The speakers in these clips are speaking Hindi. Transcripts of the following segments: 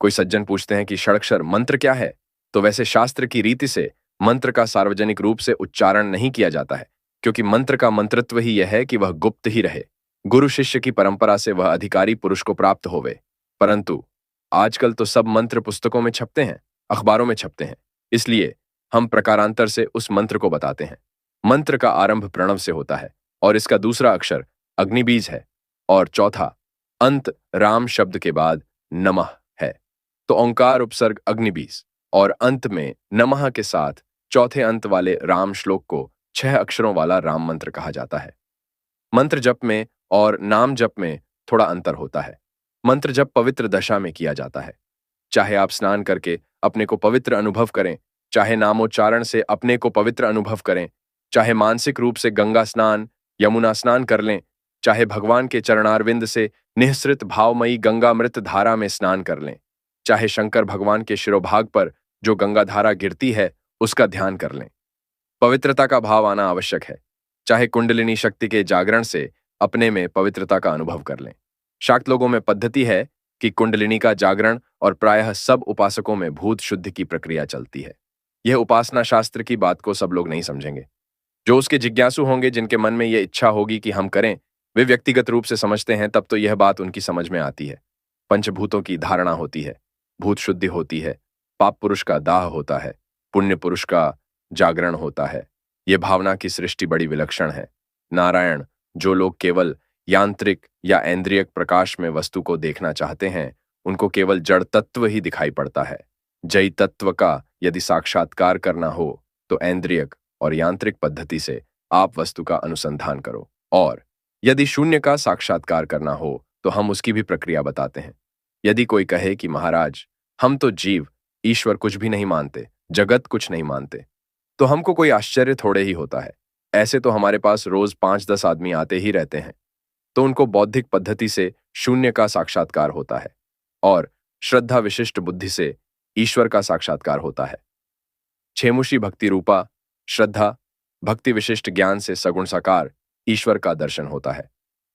कोई सज्जन पूछते हैं कि षडक्षर मंत्र क्या है, तो वैसे शास्त्र की रीति से मंत्र का सार्वजनिक रूप से उच्चारण नहीं किया जाता है, क्योंकि मंत्र का मंत्रत्व ही यह है कि वह गुप्त ही रहे। गुरु शिष्य की परंपरा से वह अधिकारी पुरुष को प्राप्त होवे। परंतु आजकल तो सब मंत्र पुस्तकों में छपते हैं, अखबारों में छपते हैं। इसलिए हम प्रकारांतर से उस मंत्र को बताते हैं। मंत्र का आरंभ प्रणव से होता है और इसका दूसरा अक्षर अग्निबीज है और चौथा अंत राम शब्द के बाद नमः है। तो ओंकार उपसर्ग अग्निबीज और अंत में नमः के साथ चौथे अंत वाले राम श्लोक को 6 अक्षरों वाला राम मंत्र कहा जाता है। मंत्र जप में और नाम जप में थोड़ा अंतर होता है। मंत्र जप पवित्र दशा में किया जाता है। चाहे आप स्नान करके अपने को पवित्र अनुभव करें, चाहे नामोच्चारण से अपने को पवित्र अनुभव करें, चाहे मानसिक रूप से गंगा स्नान, यमुना स्नान कर लें, चाहे भगवान के चरणारविंद से निःसृत भावमयी गंगामृत धारा में स्नान कर लें, चाहे शंकर भगवान के शिरोभाग पर जो गंगा धारा गिरती है उसका ध्यान कर लें। पवित्रता का भाव आना आवश्यक है। चाहे कुंडलिनी शक्ति के जागरण से अपने में पवित्रता का अनुभव कर लें। शाक्त लोगों में पद्धति है कि कुंडलिनी का जागरण और प्रायः सब उपासकों में भूत शुद्धि की प्रक्रिया चलती है। यह उपासना शास्त्र की बात को सब लोग नहीं समझेंगे। जो उसके जिज्ञासु होंगे, जिनके मन में यह इच्छा होगी कि हम करें, वे व्यक्तिगत रूप से समझते हैं, तब तो यह बात उनकी समझ में आती है। पंचभूतों की धारणा होती है, भूत शुद्धि होती है, पाप पुरुष का दाह होता है, पुण्य पुरुष का जागरण होता है। यह भावना की सृष्टि बड़ी विलक्षण है। नारायण, जो लोग केवल यांत्रिक या ऐन्द्रियक प्रकाश में वस्तु को देखना चाहते हैं, उनको केवल जड़ तत्व ही दिखाई पड़ता है। जय तत्व का यदि साक्षात्कार करना हो तो ऐन्द्रियक और यांत्रिक पद्धति से आप वस्तु का अनुसंधान करो, और यदि शून्य का साक्षात्कार करना हो तो हम उसकी भी प्रक्रिया बताते हैं। यदि कोई कहे कि महाराज, हम तो जीव ईश्वर कुछ भी नहीं मानते, जगत कुछ नहीं मानते, तो हमको कोई आश्चर्य थोड़े ही होता है। ऐसे तो हमारे पास रोज 5-10 आदमी आते ही रहते हैं। तो उनको बौद्धिक पद्धति से शून्य का साक्षात्कार होता है और श्रद्धा विशिष्ट बुद्धि से ईश्वर का साक्षात्कार होता है। छेमुषी भक्ति रूपा श्रद्धा भक्ति विशिष्ट ज्ञान से सगुण साकार ईश्वर का दर्शन होता है।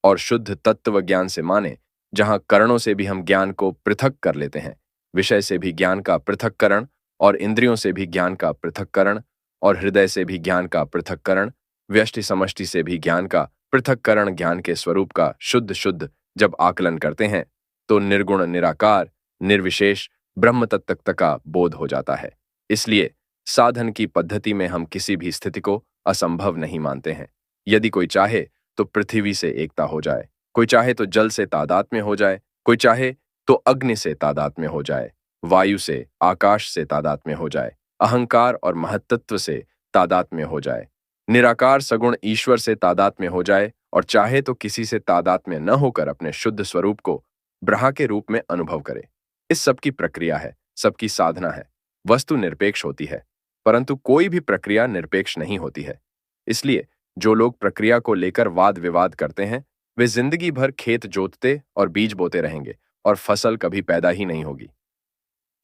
और शुद्ध तत्व ज्ञान से माने, जहां करणों से भी हम ज्ञान को पृथक कर लेते हैं, विषय से भी ज्ञान का पृथक्करण और इंद्रियों से भी ज्ञान का पृथक्करण और हृदय से भी ज्ञान का पृथक्करण, व्यष्टि समष्टि से भी ज्ञान का पृथक्करण, ज्ञान के स्वरूप का शुद्ध शुद्ध जब आकलन करते हैं तो निर्गुण निराकार निर्विशेष ब्रह्म तत्व का बोध हो जाता है। इसलिए साधन की पद्धति में हम किसी भी स्थिति को असंभव नहीं मानते हैं। यदि कोई चाहे तो पृथ्वी से एकता हो जाए, कोई चाहे तो जल से तादात्म्य हो जाए, कोई चाहे तो अग्नि से तादात्म्य हो जाए, वायु से आकाश से तादात्म्य हो जाए, अहंकार और महत्त्व से तादात्म्य हो जाए, निराकार सगुण ईश्वर से तादात्म्य हो जाए, और चाहे तो किसी से तादात्म्य न होकर अपने शुद्ध स्वरूप को ब्रह्म के रूप में अनुभव करे। इस सब की प्रक्रिया है, सबकी साधना है। वस्तु निरपेक्ष होती है, परंतु कोई भी प्रक्रिया निरपेक्ष नहीं होती है। इसलिए जो लोग प्रक्रिया को लेकर वाद विवाद करते हैं, वे जिंदगी भर खेत जोतते और बीज बोते रहेंगे और फसल कभी पैदा ही नहीं होगी।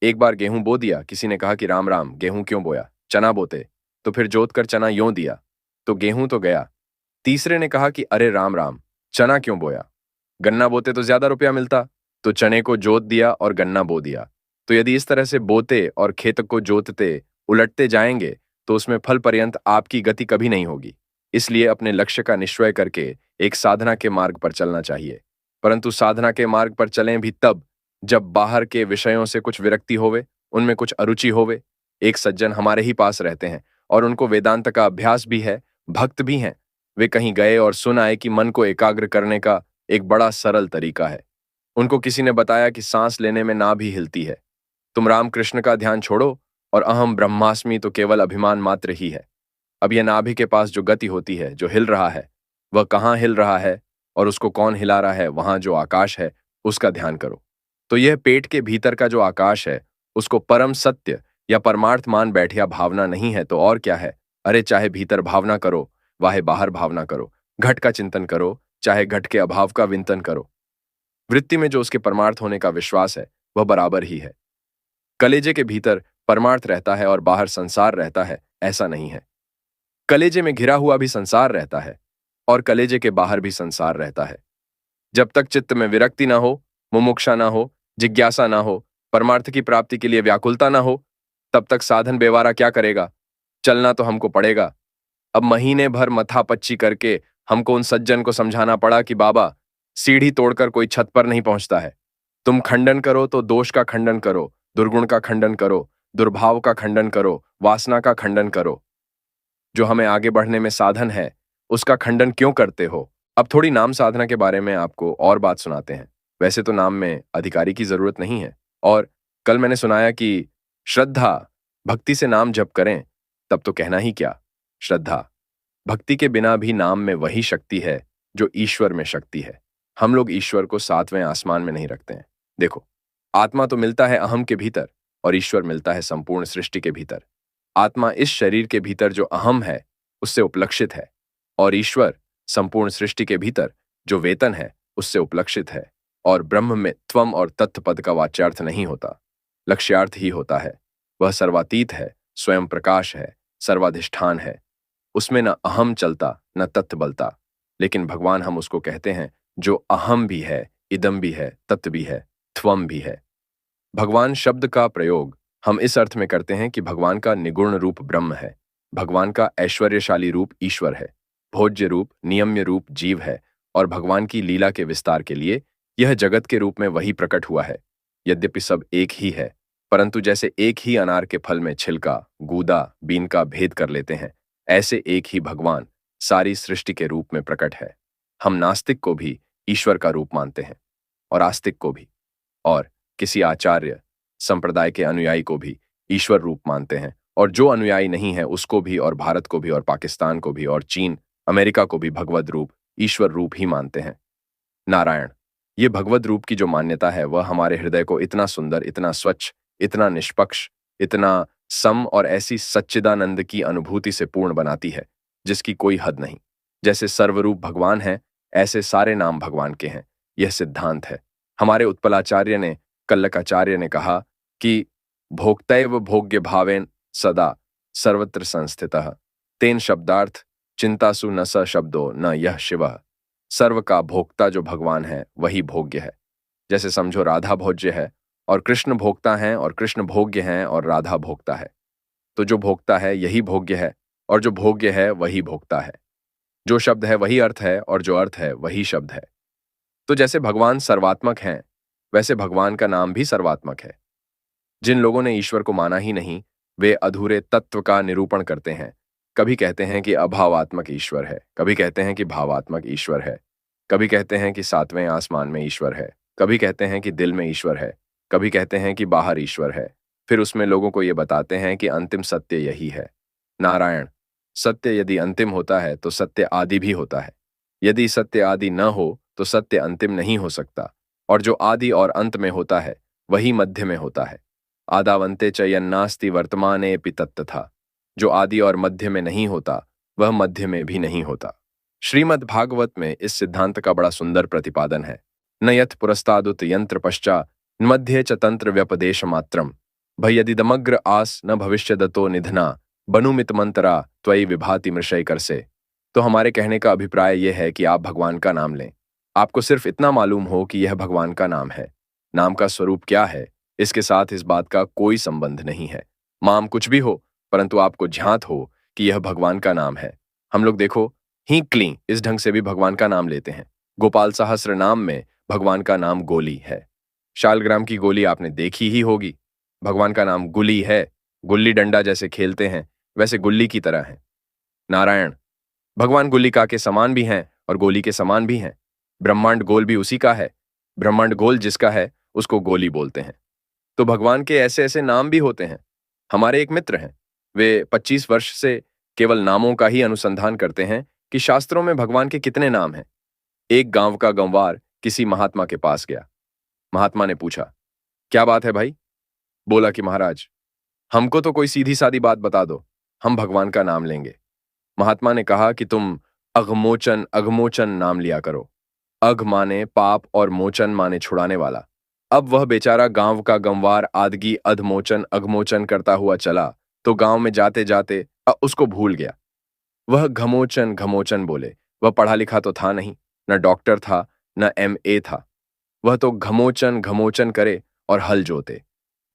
एक बार गेहूं बो दिया, किसी ने कहा कि राम राम, गेहूं क्यों बोया, चना बोते, तो फिर जोत कर चना यों दिया, तो गेहूं तो गया। तीसरे ने कहा कि अरे राम राम, चना क्यों बोया, गन्ना बोते तो ज्यादा रुपया मिलता, तो चने को जोत दिया और गन्ना बो दिया। तो यदि इस तरह से बोते और खेत को जोतते उलटते जाएंगे तो उसमें फल पर्यंत आपकी गति कभी नहीं होगी। इसलिए अपने लक्ष्य का निश्चय करके एक साधना के मार्ग पर चलना चाहिए, परंतु साधना के मार्ग पर चलें भी तब जब बाहर के विषयों से कुछ विरक्ति होवे, उनमें कुछ अरुचि होवे। एक सज्जन हमारे ही पास रहते हैं और उनको वेदांत का अभ्यास भी है, भक्त भी हैं। वे कहीं गए और सुन आए कि मन को एकाग्र करने का एक बड़ा सरल तरीका है। उनको किसी ने बताया कि सांस लेने में नाभि भी हिलती है। तुम रामकृष्ण का ध्यान छोड़ो और अहम ब्रह्मास्मि तो केवल अभिमान मात्र ही है। अब यह नाभि के पास जो गति होती है, जो हिल रहा है, वह कहाँ हिल रहा है और उसको कौन हिला रहा है, वहां जो आकाश है उसका ध्यान करो। तो यह पेट के भीतर का जो आकाश है, उसको परम सत्य या परमार्थ मान बैठिया भावना नहीं है तो और क्या है। अरे चाहे भीतर भावना करो, वाहे बाहर भावना करो, घट का चिंतन करो, चाहे घट के अभाव का विंतन करो। वृत्ति में जो उसके परमार्थ होने का विश्वास है वह बराबर ही है। कलेजे के भीतर परमार्थ रहता है और बाहर संसार रहता है, ऐसा नहीं है। कलेजे में घिरा हुआ भी संसार रहता है और कलेजे के बाहर भी संसार रहता है। जब तक चित्त में विरक्ति ना हो, मुमुक्षा ना हो, जिज्ञासा ना हो, परमार्थ की प्राप्ति के लिए व्याकुलता ना हो, तब तक साधन बेवारा क्या करेगा? चलना तो हमको पड़ेगा। अब महीने भर मथापच्ची करके हमको उन सज्जन को समझाना पड़ा कि बाबा, सीढ़ी तोड़कर कोई छत पर नहीं पहुंचता है। तुम खंडन करो तो दोष का खंडन करो, दुर्गुण का खंडन करो, दुर्भाव का खंडन करो, वासना का खंडन करो। जो हमें आगे बढ़ने में साधन है, उसका खंडन क्यों करते हो? अब थोड़ी नाम साधना के बारे में आपको और बात सुनाते हैं। वैसे तो नाम में अधिकारी की जरूरत नहीं है, और कल मैंने सुनाया कि श्रद्धा, भक्ति से नाम जप करें, तब तो कहना ही क्या। श्रद्धा, भक्ति के बिना भी नाम में वही शक्ति है जो ईश्वर में शक्ति है। हम लोग ईश्वर को सातवें आसमान में नहीं रखते हैं। देखो, आत्मा तो मिलता है अहम के भीतर, और ईश्वर मिलता है संपूर्ण सृष्टि के भीतर। आत्मा इस शरीर के भीतर जो अहम है उससे उपलक्षित है, और ईश्वर संपूर्ण सृष्टि के भीतर जो वेतन है उससे उपलक्षित है। और ब्रह्म में त्वम और तत्व पद का वाच्यार्थ नहीं होता, लक्ष्यार्थ ही होता है। वह सर्वातीत है, स्वयं प्रकाश है, सर्वाधिष्ठान है। उसमें न अहम चलता न तत्व बलता। लेकिन भगवान हम उसको कहते हैं जो अहम भी है, इदम भी है, तत्व भी है, त्वम भी है। भगवान शब्द का प्रयोग हम इस अर्थ में करते हैं कि भगवान का निगुण रूप ब्रह्म है, भगवान का ऐश्वर्यशाली रूप ईश्वर है, भोज्य रूप नियम्य रूप जीव है, और भगवान की लीला के विस्तार के लिए यह जगत के रूप में वही प्रकट हुआ है। यद्यपि सब एक ही है, परंतु जैसे एक ही अनार के फल में छिलका, गूदा, बीन का भेद कर लेते हैं, ऐसे एक ही भगवान सारी सृष्टि के रूप में प्रकट है। हम नास्तिक को भी ईश्वर का रूप मानते हैं, और आस्तिक को भी, और किसी आचार्य संप्रदाय के अनुयायी को भी ईश्वर रूप मानते हैं, और जो अनुयायी नहीं है उसको भी, और भारत को भी, और पाकिस्तान को भी, और चीन, अमेरिका को भी भगवद रूप, ईश्वर रूप ही मानते हैं। नारायण, ये भगवद रूप की जो मान्यता है वह हमारे हृदय को इतना सुंदर, इतना स्वच्छ, इतना निष्पक्ष, इतना सम और ऐसी सच्चिदानंद की अनुभूति से पूर्ण बनाती है जिसकी कोई हद नहीं। जैसे सर्वरूप भगवान है, ऐसे सारे नाम भगवान के हैं। यह सिद्धांत है। हमारे उत्पलाचार्य ने, कल्लकाचार्य ने कहा कि भोक्तैव भोग्य भावेन सदा सर्वत्र संस्थितः तेन शब्दार्थ चिंतासु न स शब्दो न यह शिवः। सर्व का भोक्ता जो भगवान है वही भोग्य है। जैसे समझो राधा भोज्य है और कृष्ण भोक्ता हैं, और कृष्ण भोग्य हैं और राधा भोक्ता है। तो जो भोक्ता है यही भोग्य है, और जो भोग्य है वही भोक्ता है। जो शब्द है वही अर्थ है, और जो अर्थ है वही शब्द है। तो जैसे भगवान सर्वात्मक हैं, वैसे भगवान का नाम भी सर्वात्मक है। जिन लोगों ने ईश्वर को माना ही नहीं, वे अधूरे तत्व का निरूपण करते हैं। कभी कहते हैं कि अभावात्मक ईश्वर है, कभी कहते हैं कि भावात्मक ईश्वर है, कभी कहते हैं कि सातवें आसमान में ईश्वर है, कभी कहते हैं कि दिल में ईश्वर है, कभी कहते हैं कि बाहर ईश्वर है। फिर उसमें लोगों को ये बताते हैं कि अंतिम सत्य यही है। नारायण, सत्य यदि अंतिम होता है तो सत्य आदि भी होता है। यदि सत्य आदि न हो तो सत्य अंतिम नहीं हो सकता, और जो आदि और अंत में होता है वही मध्य में होता है। आदावंते च यन्नास्ति वर्तमानेऽपि तत्तथा। जो आदि और मध्य में नहीं होता वह मध्य में भी नहीं होता। श्रीमद् भागवत में इस सिद्धांत का बड़ा सुंदर प्रतिपादन है। न यथ पुरस्तादुत यंत्र पश्चा मध्य च तंत्र व्यपदेश मात्रम भयदिदमग्र आस न भविष्यदतो निधना बनुमित मंतरा त्वयि विभाति मृषय कर से। तो हमारे कहने का अभिप्राय यह है कि आप भगवान का नाम लें। आपको सिर्फ इतना मालूम हो कि यह भगवान का नाम है। नाम का स्वरूप क्या है, इसके साथ इस बात का कोई संबंध नहीं है। माम कुछ भी हो, परंतु आपको ध्यात हो कि यह भगवान का नाम है। हम लोग देखो, ही क्ली इस ढंग से भी भगवान का नाम लेते हैं। गोपाल सहस्त्र नाम में भगवान का नाम गोली है। शालग्राम की गोली आपने देखी ही होगी। भगवान का नाम गुली है। गुल्ली डंडा जैसे खेलते हैं वैसे गुल्ली की तरह है। नारायण, भगवान गुल्लिका के समान भी हैं और गोली के समान भी हैं। ब्रह्मांड गोल भी उसी का है। ब्रह्मांड गोल जिसका है उसको गोली बोलते हैं। तो भगवान के ऐसे ऐसे नाम भी होते हैं। हमारे एक मित्र हैं, वे 25 वर्ष से केवल नामों का ही अनुसंधान करते हैं कि शास्त्रों में भगवान के कितने नाम हैं। एक गांव का गंवार किसी महात्मा के पास गया। महात्मा ने पूछा, क्या बात है भाई? बोला कि महाराज, हमको तो कोई सीधी सादी बात बता दो, हम भगवान का नाम लेंगे। महात्मा ने कहा कि तुम अघमोचन अघमोचन नाम लिया करो। अघ माने पाप और मोचन माने छुड़ाने वाला। अब वह बेचारा गांव का गंवार आदगी अधमोचन अघमोचन करता हुआ चला तो गांव में जाते जाते उसको भूल गया। वह घमोचन घमोचन बोले। वह पढ़ा लिखा तो था नहीं, न डॉक्टर था, न MA था। वह तो घमोचन घमोचन करे और हल जोते।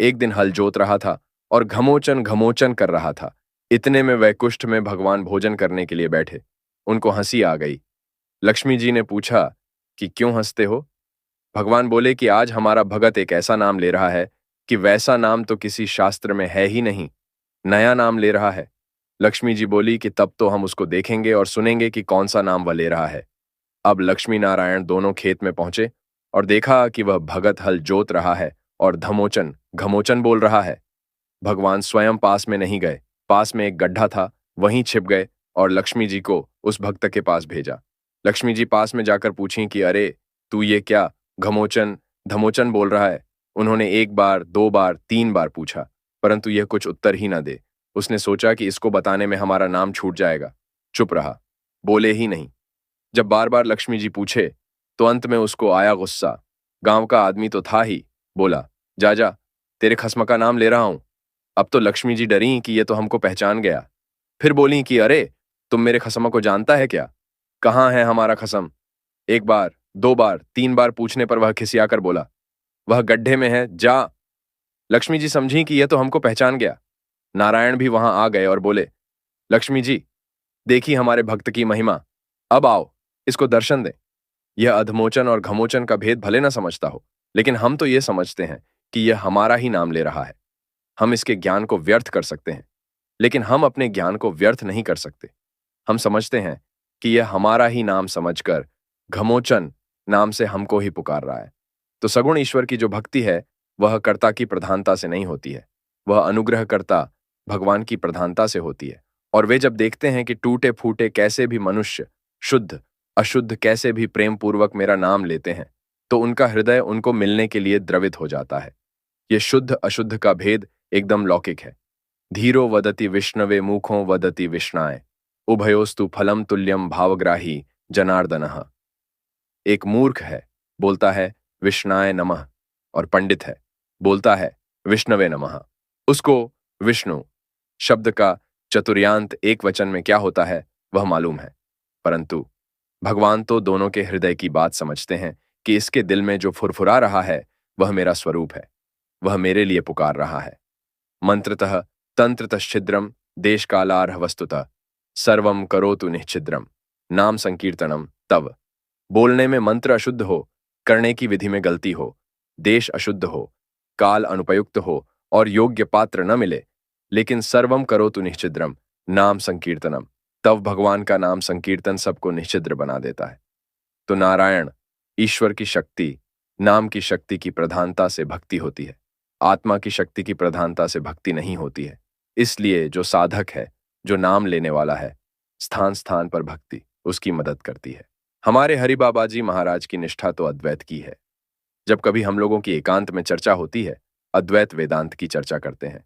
एक दिन हल जोत रहा था और घमोचन घमोचन कर रहा था। इतने में वैकुंठ में भगवान भोजन करने के लिए बैठे। उनको हंसी आ गई। लक्ष्मी जी ने पूछा कि क्यों हंसते हो? भगवान बोले कि आज हमारा भगत एक ऐसा नाम ले रहा है कि वैसा नाम तो किसी शास्त्र में है ही नहीं, नया नाम ले रहा है। लक्ष्मी जी बोली कि तब तो हम उसको देखेंगे और सुनेंगे कि कौन सा नाम वह ले रहा है। अब लक्ष्मी नारायण दोनों खेत में पहुंचे और देखा कि वह भगत हल जोत रहा है और धमोचन घमोचन बोल रहा है। भगवान स्वयं पास में नहीं गए। पास में एक गड्ढा था, वहीं छिप गए और लक्ष्मी जी को उस भक्त के पास भेजा। लक्ष्मी जी पास में जाकर पूछी कि अरे, तू ये क्या घमोचन धमोचन बोल रहा है? उन्होंने एक बार, दो बार, तीन बार पूछा, परंतु यह कुछ उत्तर ही न दे। उसने सोचा कि इसको बताने में हमारा नाम छूट जाएगा। चुप रहा, बोले ही नहीं। जब बार बार लक्ष्मी जी पूछे, तो अंत में उसको आया गुस्सा। गांव का आदमी तो था ही, बोला, जा जा, तेरे खस्म का नाम ले रहा हूं। अब तो लक्ष्मी जी डरी कि ये तो हमको पहचान गया। फिर बोली कि अरे, तुम मेरे खसम को जानता है क्या? कहाँ है हमारा खसम? एक बार, दो बार, तीन बार पूछने पर वह खिसियाकर बोला, वह गड्ढे में है, जा। लक्ष्मी जी समझी कि यह तो हमको पहचान गया। नारायण भी वहां आ गए और बोले, लक्ष्मी जी, देखी हमारे भक्त की महिमा। अब आओ, इसको दर्शन दें। यह अधमोचन और घमोचन का भेद भले न समझता हो, लेकिन हम तो ये समझते हैं कि यह हमारा ही नाम ले रहा है। हम इसके ज्ञान को व्यर्थ कर सकते हैं, लेकिन हम अपने ज्ञान को व्यर्थ नहीं कर सकते। हम समझते हैं कि यह हमारा ही नाम समझकर घमोचन नाम से हमको ही पुकार रहा है। तो सगुण ईश्वर की जो भक्ति है, वह कर्ता की प्रधानता से नहीं होती है, वह अनुग्रहकर्ता भगवान की प्रधानता से होती है। और वे जब देखते हैं कि टूटे फूटे कैसे भी मनुष्य शुद्ध अशुद्ध कैसे भी प्रेम पूर्वक मेरा नाम लेते हैं, तो उनका हृदय उनको मिलने के लिए द्रवित हो जाता है। यह शुद्ध अशुद्ध का भेद एकदम लौकिक है। धीरो वदति विष्णवे मुखों वदति विष्णाय, उभयोस्तु फलम तुल्यम भावग्राही जनार्दनः। एक मूर्ख है, बोलता है विष्णाय नमः, और पंडित है, बोलता है विष्णवे नमः। उसको विष्णु शब्द का चतुर्यांत एक वचन में क्या होता है वह मालूम है, परंतु भगवान तो दोनों के हृदय की बात समझते हैं कि इसके दिल में जो फुरफुरा रहा है वह मेरा स्वरूप है, वह मेरे लिए पुकार रहा है। मंत्रतः तंत्रतश्छिद्रम देश कालार्ह वस्तुतः सर्वम करोतु निश्छिद्रम नाम संकीर्तनम तव। बोलने में मंत्र अशुद्ध हो, करने की विधि में गलती हो, देश अशुद्ध हो, काल अनुपयुक्त हो और योग्य पात्र न मिले, लेकिन सर्वम करोतु निश्छिद्रम नाम संकीर्तनम, तब भगवान का नाम संकीर्तन सबको निश्चिद्र बना देता है। तो नारायण ईश्वर की शक्ति, नाम की शक्ति की प्रधानता से भक्ति होती है, आत्मा की शक्ति की प्रधानता से भक्ति नहीं होती है। इसलिए जो साधक है, जो नाम लेने वाला है, स्थान स्थान पर भक्ति उसकी मदद करती है। हमारे हरि बाबा जी महाराज की निष्ठा तो अद्वैत की है। जब कभी हम लोगों की एकांत में चर्चा होती है, अद्वैत वेदांत की चर्चा करते हैं।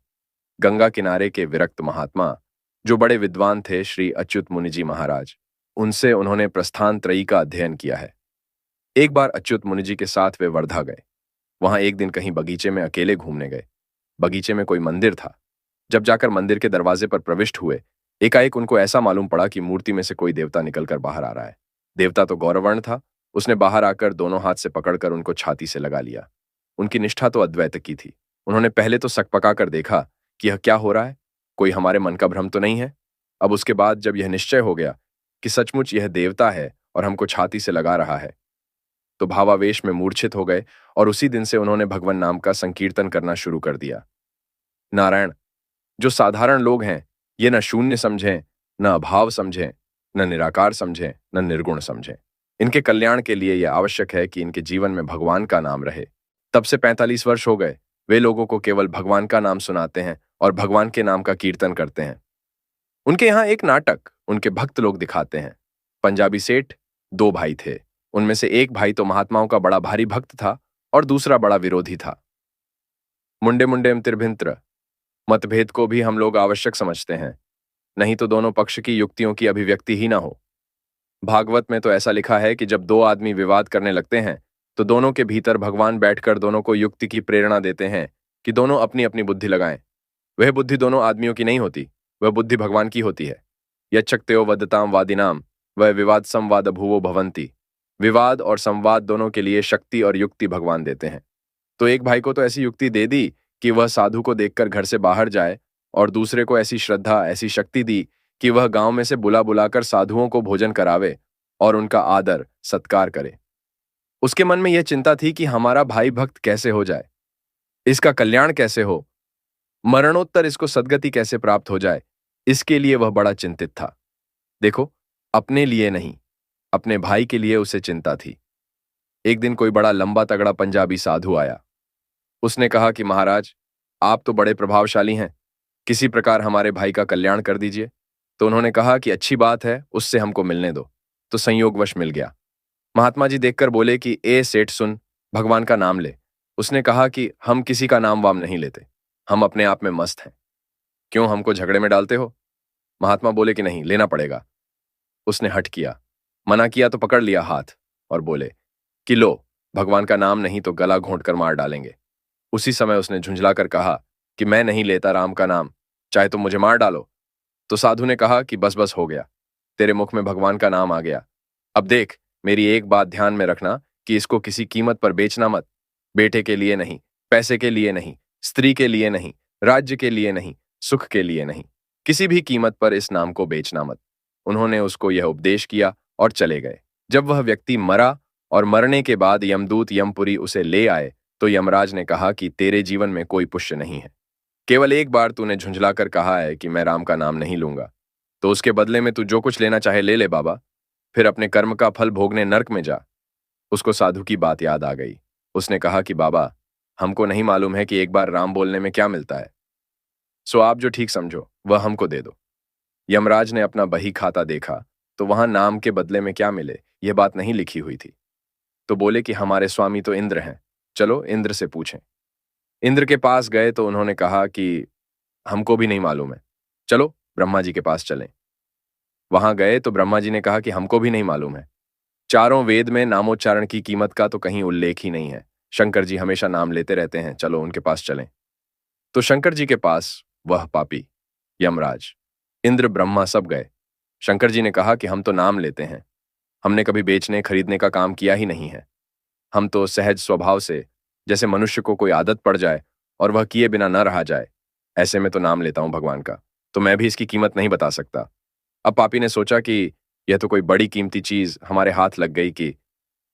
गंगा किनारे के विरक्त महात्मा जो बड़े विद्वान थे, श्री अच्युत मुनि जी महाराज, उनसे उन्होंने प्रस्थान त्रयी का अध्ययन किया है। एक बार अच्युत मुनि जी के साथ वे वर्धा गए। वहां एक दिन कहीं बगीचे में अकेले घूमने गए। बगीचे में कोई मंदिर था। जब जाकर मंदिर के दरवाजे पर प्रविष्ट हुए, एकाएक उनको ऐसा मालूम पड़ा कि मूर्ति में से कोई देवता निकलकर बाहर आ रहा है। देवता तो गौरवर्ण था। उसने बाहर आकर दोनों हाथ से पकड़कर उनको छाती से लगा लिया। उनकी निष्ठा तो अद्वैत की थी। उन्होंने पहले तो सकपका कर देखा कि यह क्या हो रहा है, कोई हमारे मन का भ्रम तो नहीं है। अब उसके बाद जब यह निश्चय हो गया कि सचमुच यह देवता है और हमको छाती से लगा रहा है, तो भावावेश में मूर्छित हो गए और उसी दिन से उन्होंने भगवान नाम का संकीर्तन करना शुरू कर दिया। नारायण, जो साधारण लोग हैं, ये न शून्य समझें, न अभाव समझें, न निराकार समझें, न निर्गुण समझें। इनके कल्याण के लिए यह आवश्यक है कि इनके जीवन में भगवान का नाम रहे। तब से 45 वर्ष हो गए, वे लोगों को केवल भगवान का नाम सुनाते हैं और भगवान के नाम का कीर्तन करते हैं। उनके यहाँ एक नाटक उनके भक्त लोग दिखाते हैं। पंजाबी सेठ 2 भाई थे। उनमें से एक भाई तो महात्माओं का बड़ा भारी भक्त था और दूसरा बड़ा विरोधी था। मुंडे मुंडेम तिरभिंत्र मतभेद को भी हम लोग आवश्यक समझते हैं, नहीं तो दोनों पक्ष की युक्तियों की अभिव्यक्ति ही ना हो। भागवत में तो ऐसा लिखा है कि जब 2 आदमी विवाद करने लगते हैं, तो दोनों के भीतर भगवान बैठकर दोनों को युक्ति की प्रेरणा देते हैं कि दोनों अपनी अपनी बुद्धि लगाएं। वह बुद्धि दोनों आदमियों की नहीं होती, वह बुद्धि भगवान की होती है। यच्छक्त्यो वदताम वादिनाम वह विवाद संवाद भुवो भवंती। विवाद और संवाद दोनों के लिए शक्ति और युक्ति भगवान देते हैं। तो एक भाई को तो ऐसी युक्ति दे दी कि वह साधु को देखकर घर से बाहर जाए, और दूसरे को ऐसी श्रद्धा, ऐसी शक्ति दी कि वह गांव में से बुला बुलाकर साधुओं को भोजन करावे और उनका आदर सत्कार करे। उसके मन में यह चिंता थी कि हमारा भाई भक्त कैसे हो जाए, इसका कल्याण कैसे हो, मरणोत्तर इसको सद्गति कैसे प्राप्त हो जाए, इसके लिए वह बड़ा चिंतित था। देखो, अपने लिए नहीं, अपने भाई के लिए उसे चिंता थी। एक दिन कोई बड़ा लंबा तगड़ा पंजाबी साधु आया। उसने कहा कि महाराज, आप तो बड़े प्रभावशाली हैं, किसी प्रकार हमारे भाई का कल्याण कर दीजिए। तो उन्होंने कहा कि अच्छी बात है, उससे हमको मिलने दो। तो संयोगवश मिल गया। महात्मा जी देखकर बोले कि ए सेठ सुन, भगवान का नाम ले। उसने कहा कि हम किसी का नाम वाम नहीं लेते, हम अपने आप में मस्त हैं। क्यों हमको झगड़े में डालते हो? महात्मा बोले कि नहीं, लेना पड़ेगा। उसने हठ किया, मना किया तो पकड़ लिया हाथ और बोले कि लो, भगवान का नाम नहीं तो गला घोंट कर मार डालेंगे। उसी समय उसने झुंझलाकर कहा कि मैं नहीं लेता राम का नाम, चाहे तो मुझे मार डालो। तो साधु ने कहा कि बस बस हो गया, तेरे मुख में भगवान का नाम आ गया। अब देख, मेरी एक बात ध्यान में रखना कि इसको किसी कीमत पर बेचना मत। बेटे के लिए नहीं, पैसे के लिए नहीं, स्त्री के लिए नहीं, राज्य के लिए नहीं, सुख के लिए नहीं, किसी भी कीमत पर इस नाम को बेचना मत। उन्होंने उसको यह उपदेश किया और चले गए। जब वह व्यक्ति मरा और मरने के बाद यमदूत यमपुरी उसे ले आए, तो यमराज ने कहा कि तेरे जीवन में कोई पुष्य नहीं है। केवल एक बार तूने झुंझलाकर कहा है कि मैं राम का नाम नहीं लूंगा, तो उसके बदले में तू जो कुछ लेना चाहे ले ले बाबा, फिर अपने कर्म का फल भोगने नरक में जा। उसको साधु की बात याद आ गई। उसने कहा कि बाबा, हमको नहीं मालूम है कि एक बार राम बोलने में क्या मिलता है, सो आप जो ठीक समझो वह हमको दे दो। यमराज ने अपना बही खाता देखा तो वहां नाम के बदले में क्या मिले यह बात नहीं लिखी हुई थी। तो बोले कि हमारे स्वामी तो इंद्र हैं, चलो इंद्र से पूछें। इंद्र के पास गए तो उन्होंने कहा कि हमको भी नहीं मालूम है, चलो ब्रह्मा जी के पास चलें। वहां गए तो ब्रह्मा जी ने कहा कि हमको भी नहीं मालूम है, चारों वेद में नामोच्चारण की कीमत का तो कहीं उल्लेख ही नहीं है। शंकर जी हमेशा नाम लेते रहते हैं, चलो उनके पास चलें। तो शंकर जी के पास वह पापी यमराज, इंद्र, ब्रह्मा सब गए। शंकर जी ने कहा कि हम तो नाम लेते हैं, हमने कभी बेचने खरीदने का काम किया ही नहीं है। हम तो सहज स्वभाव से, जैसे मनुष्य को कोई आदत पड़ जाए और वह किए बिना न रहा जाए, ऐसे में तो नाम लेता हूं भगवान का, तो मैं भी इसकी कीमत नहीं बता सकता। अब पापी ने सोचा कि यह तो कोई बड़ी कीमती चीज हमारे हाथ लग गई कि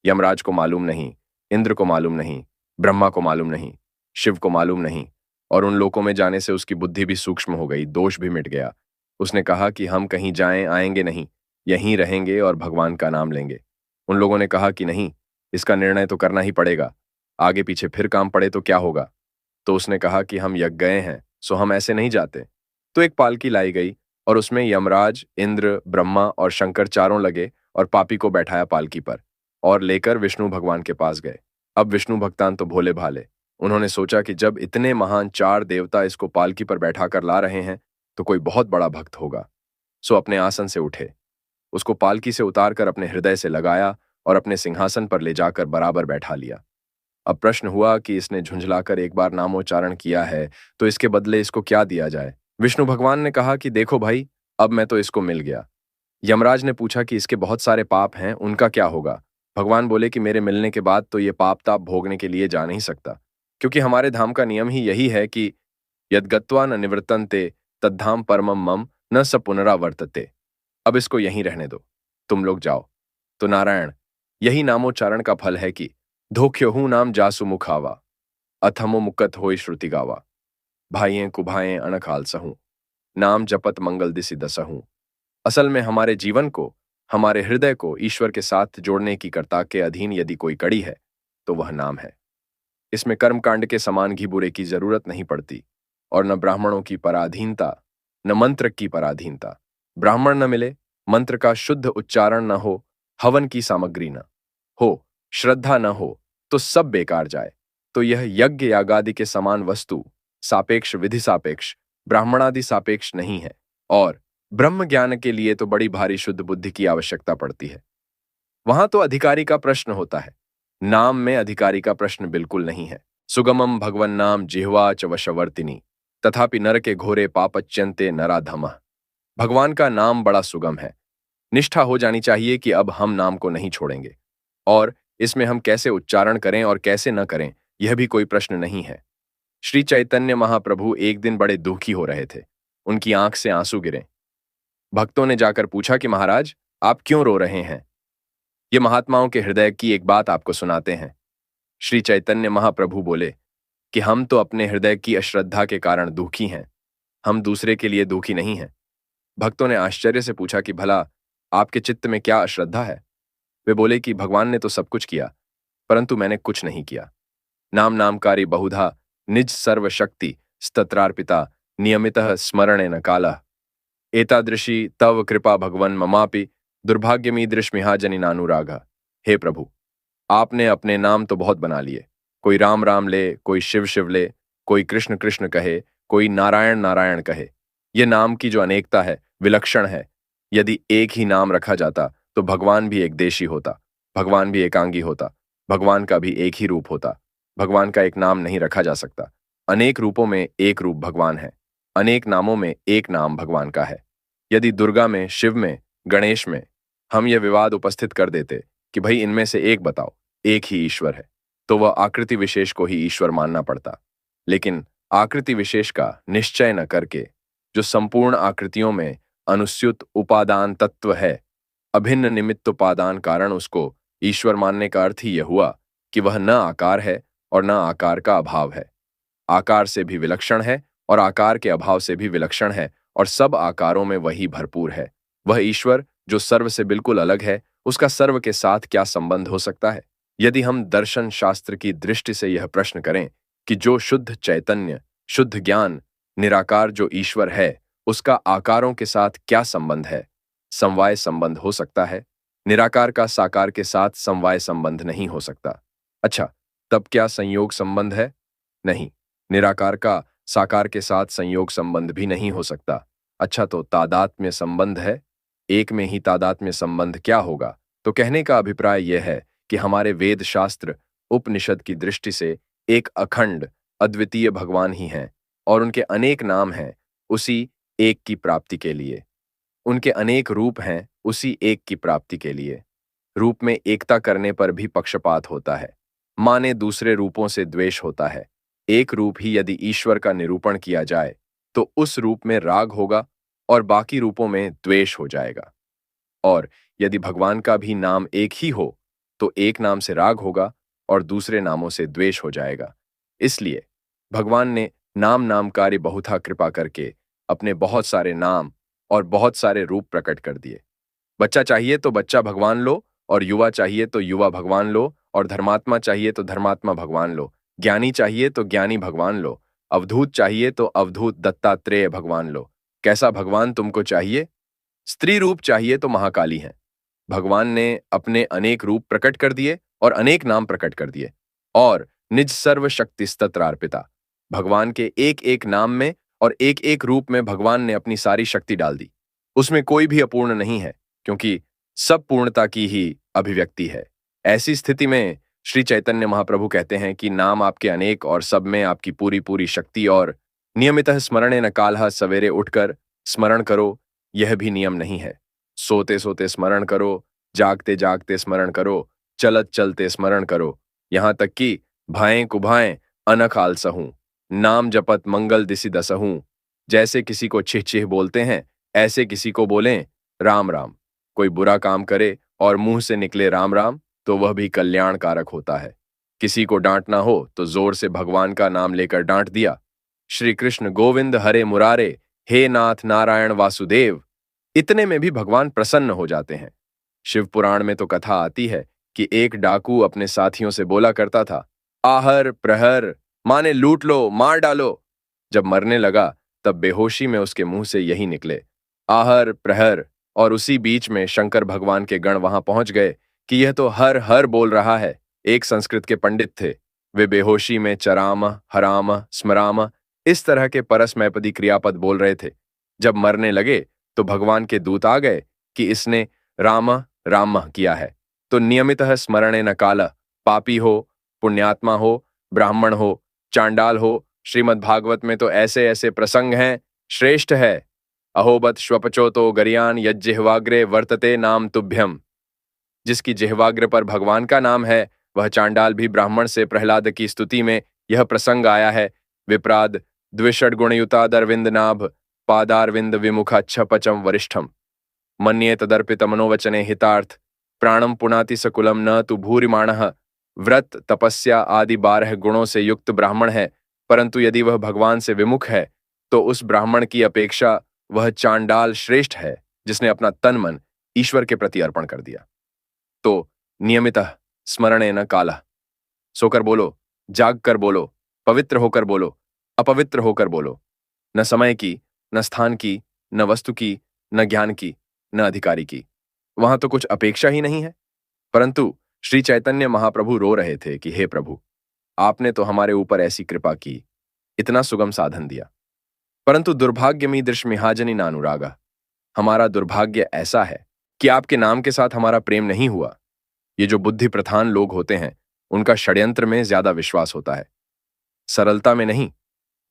यमराज को मालूम नहीं, इंद्र को मालूम नहीं, ब्रह्मा को मालूम नहीं, शिव को मालूम नहीं, और उन लोकों में जाने से उसकी बुद्धि भी सूक्ष्म हो गई, दोष भी मिट गया। उसने कहा कि हम कहीं जाएं आएंगे नहीं, यहीं रहेंगे और भगवान का नाम लेंगे। उन लोगों ने कहा कि नहीं, इसका निर्णय तो करना ही पड़ेगा, आगे पीछे फिर काम पड़े तो क्या होगा। तो उसने कहा कि हम यज्ञ गए हैं, सो हम ऐसे नहीं जाते। तो एक पालकी लाई गई और उसमें यमराज, इंद्र, ब्रह्मा और शंकर चारों लगे और पापी को बैठाया पालकी पर और लेकर विष्णु भगवान के पास गए। अब विष्णु भगवान तो भोले भाले, उन्होंने सोचा कि जब इतने महान चार देवता इसको पालकी पर बैठा कर ला रहे हैं तो कोई बहुत बड़ा भक्त होगा। सो अपने आसन से उठे, उसको पालकी से उतारकर अपने हृदय से लगाया और अपने सिंहासन पर ले जाकर बराबर बैठा लिया। अब प्रश्न हुआ कि इसने झुंझलाकर एक बार नामोच्चारण किया है तो इसके बदले इसको क्या दिया जाए। विष्णु भगवान ने कहा कि देखो भाई, अब मैं तो इसको मिल गया। यमराज ने पूछा कि इसके बहुत सारे पाप हैं, उनका क्या होगा। भगवान बोले कि मेरे मिलने के बाद तो ये पाप ताप भोगने के लिए जा नहीं सकता, क्योंकि हमारे धाम का नियम ही यही है कि यद्गत्वा न निवर्तन्ते तद्धाम परमम मम न स पुनरावर्तते। अब इसको यहीं रहने दो, तुम लोग जाओ। तो नारायण, यही नामोच्चारण का फल है कि धोख्योहू नाम जासु मुखावा, अथमो मुकत होई श्रुति गावा, भाइयें कुभाएं अणखाल सहूं, नाम जपत मंगल दिसि दसहूं। असल में हमारे जीवन को, हमारे हृदय को ईश्वर के साथ जोड़ने की कर्ता के अधीन यदि कोई कड़ी है तो वह नाम है। इसमें कर्मकांड के समान घी बुरे की जरूरत नहीं पड़ती, और न ब्राह्मणों की पराधीनता, न मंत्र की पराधीनता। ब्राह्मण न मिले, मंत्र का शुद्ध उच्चारण न हो, हवन की सामग्री न हो, श्रद्धा न हो, तो सब बेकार जाए। तो यह यज्ञ यागादि के समान वस्तु सापेक्ष, विधि सापेक्ष, ब्राह्मणादि सापेक्ष नहीं है। और ब्रह्म ज्ञान के लिए तो बड़ी भारी शुद्ध बुद्धि की आवश्यकता पड़ती है। वहां तो अधिकारी का प्रश्न होता है, नाम में अधिकारी का प्रश्न बिल्कुल नहीं है। सुगमम भगवन नाम जिह्वा च वशवर्तिनी, तथापि नर के घोरे पापच्यन्ते नराधमः। भगवान का नाम बड़ा सुगम है। निष्ठा हो जानी चाहिए कि अब हम नाम को नहीं छोड़ेंगे, और इसमें हम कैसे उच्चारण करें और कैसे न करें यह भी कोई प्रश्न नहीं है। श्री चैतन्य महाप्रभु एक दिन बड़े दुखी हो रहे थे। उनकी आंख से आंसू गिरे। भक्तों ने जाकर पूछा कि महाराज, आप क्यों रो रहे हैं? ये महात्माओं के हृदय की एक बात आपको सुनाते हैं। श्री चैतन्य महाप्रभु बोले कि हम तो अपने हृदय की अश्रद्धा के कारण दुखी हैं, हम दूसरे के लिए दुखी नहीं हैं। भक्तों ने आश्चर्य से पूछा कि भला आपके चित्त में क्या अश्रद्धा है? वे बोले कि भगवान ने तो सब कुछ किया, परंतु मैंने कुछ नहीं किया। नाम नामकारी बहुधा निज सर्वशक्ति स्तत्रार्पिता नियमितः स्मरणेन कालः एतादृशी तव कृपा भगवन ममापि दुर्भाग्यमीदृशमिहा जनिनानुरागा। हे प्रभु, आपने अपने नाम तो बहुत बना लिए। कोई राम राम ले, कोई शिव शिव ले, कोई कृष्ण कृष्ण कहे, कोई नारायण नारायण कहे। ये नाम की जो अनेकता है, विलक्षण है। यदि एक ही नाम रखा जाता तो भगवान भी एक देशी होता, भगवान भी एकांगी होता, भगवान का भी एक ही रूप होता। भगवान का एक नाम नहीं रखा जा सकता। अनेक रूपों में एक रूप भगवान है, अनेक नामों में एक नाम भगवान का है। यदि दुर्गा में, शिव में, गणेश में हम यह विवाद उपस्थित कर देते कि भाई इनमें से एक बताओ, एक ही ईश्वर है, तो वह आकृति विशेष को ही ईश्वर मानना पड़ता। लेकिन आकृति विशेष का निश्चय न करके जो संपूर्ण आकृतियों में अनुस्यूत उपादान तत्व है, अभिन्न निमित्तोपादान कारण, उसको ईश्वर मानने का अर्थ ही यह हुआ कि वह न आकार है और न आकार का अभाव है। आकार से भी विलक्षण है और आकार के अभाव से भी विलक्षण है, और सब आकारों में वही भरपूर है। वह ईश्वर जो सर्व से बिल्कुल अलग है, उसका सर्व के साथ क्या संबंध हो सकता है? यदि हम दर्शन शास्त्र की दृष्टि से यह प्रश्न करें कि जो शुद्ध चैतन्य, शुद्ध ज्ञान, निराकार जो ईश्वर है, उसका आकारों के साथ क्या संबंध है? समवाय संबंध हो सकता है। निराकार का साकार के साथ समवाय संबंध नहीं हो सकता। अच्छा, तब क्या संयोग संबंध है? नहीं, निराकार का साकार के साथ संयोग संबंध भी नहीं हो सकता। अच्छा, तो तादात्म्य संबंध है। एक में ही तादात्म्य संबंध क्या होगा? तो कहने का अभिप्राय यह है कि हमारे वेद शास्त्र उपनिषद की दृष्टि से एक अखंड अद्वितीय भगवान ही हैं, और उनके अनेक नाम हैं उसी एक की प्राप्ति के लिए। उनके अनेक रूप हैं उसी एक की प्राप्ति के लिए। रूप में एकता करने पर भी पक्षपात होता है, माने दूसरे रूपों से द्वेष होता है। एक रूप ही यदि ईश्वर का निरूपण किया जाए तो उस रूप में राग होगा और बाकी रूपों में द्वेष हो जाएगा। और यदि भगवान का भी नाम एक ही हो तो एक नाम से राग होगा और दूसरे नामों से द्वेष हो जाएगा। इसलिए भगवान ने नाम नामकारी बहुधा कृपा करके अपने बहुत सारे नाम और बहुत सारे रूप प्रकट कर दिए। बच्चा चाहिए तो बच्चा भगवान लो, और युवा चाहिए तो युवा भगवान लो, और धर्मात्मा चाहिए तो धर्मात्मा भगवान लो, ज्ञानी चाहिए तो ज्ञानी भगवान लो, अवधूत चाहिए तो अवधूत दत्तात्रेय भगवान लो। कैसा भगवान तुमको चाहिए? स्त्री रूप चाहिए तो महाकाली हैं। भगवान ने अपने अनेक रूप प्रकट कर दिए और अनेक नाम प्रकट कर दिए, और निज सर्वशक्ति स्तत्रार्पिता, भगवान के एक एक नाम में और एक एक रूप में भगवान ने अपनी सारी शक्ति डाल दी। उसमें कोई भी अपूर्ण नहीं है, क्योंकि सब पूर्णता की ही अभिव्यक्ति है। ऐसी स्थिति में श्री चैतन्य महाप्रभु कहते हैं कि नाम आपके अनेक और सब में आपकी पूरी पूरी शक्ति, और नियमितः स्मरणेन कालः, सवेरे उठकर स्मरण करो, यह भी नियम नहीं है। सोते सोते स्मरण करो, जागते जागते स्मरण करो, चलत चलते स्मरण करो, यहां तक कि भाएं कुभाएं अनख आलसहूं, नाम जपत मंगल दिसि दसहूं। जैसे किसी को छिह छिह बोलते हैं, ऐसे किसी को बोलें राम राम। कोई बुरा काम करे और मुंह से निकले राम राम, तो वह भी कल्याणकारक होता है। किसी को डांटना हो तो जोर से भगवान का नाम लेकर डांट दिया, श्री कृष्ण गोविंद हरे मुरारे, हे नाथ नारायण वासुदेव। इतने में भी भगवान प्रसन्न हो जाते हैं। शिव पुराण में तो कथा आती है कि एक डाकू अपने साथियों से बोला करता था, आहर प्रहर, माने लूट लो, मार डालो। जब मरने लगा तब बेहोशी में उसके मुंह से यही निकले, आहर प्रहर। और उसी बीच में शंकर भगवान के गण वहां पहुंच गए कि यह तो हर हर बोल रहा है। एक संस्कृत के पंडित थे, वे बेहोशी में चराम, हराम, स्मराम इस तरह के परस्मैपदी क्रियापद बोल रहे थे। जब मरने लगे तो भगवान के दूत आ गए कि इसने राम राम किया है, तो नियमितः स्मरणेन कालः, पापी हो, पुण्यात्मा हो, ब्राह्मण हो, चांडाल हो, श्रीमद् भागवत में तो ऐसे ऐसे प्रसंग हैं, श्रेष्ठ है। अहोबत श्वपचो तो गरियान यज्जिह्वाग्रे वर्तते नाम तुभ्यम। जिसकी जिह्वाग्र पर भगवान का नाम है, वह चांडाल भी ब्राह्मण से प्रहलाद की स्तुति में यह प्रसंग आया है विप्राद द्विषड्गुणयुतादरविंद नाभ पादारविंद विमुखाच्छपचम वरिष्ठम मन्ये तदर्पित मनोवचने हितार्थ प्राणम पुनाति सकुलम न तु भूरिमाणः। व्रत तपस्या आदि 12 गुणों से युक्त ब्राह्मण है, परंतु यदि वह भगवान से विमुख है तो उस ब्राह्मण की अपेक्षा वह चांडाल श्रेष्ठ है जिसने अपना तन मन ईश्वर के प्रति अर्पण कर दिया। तो नियमितः स्मरणेन कालः, सोकर बोलो, जाग कर बोलो, पवित्र होकर बोलो, अपवित्र होकर बोलो, न समय की, न स्थान की, न वस्तु की, न ज्ञान की, न अधिकारी की। वहां तो कुछ अपेक्षा ही नहीं है। परंतु श्री चैतन्य महाप्रभु रो रहे थे कि हे प्रभु, आपने तो हमारे ऊपर ऐसी कृपा की, इतना सुगम साधन दिया, परंतु दुर्भाग्यमीदृश मिहाजनी नानुरागा, हमारा दुर्भाग्य ऐसा है कि आपके नाम के साथ हमारा प्रेम नहीं हुआ। ये जो बुद्धि प्रधान लोग होते हैं उनका षड्यंत्र में ज्यादा विश्वास होता है, सरलता में नहीं।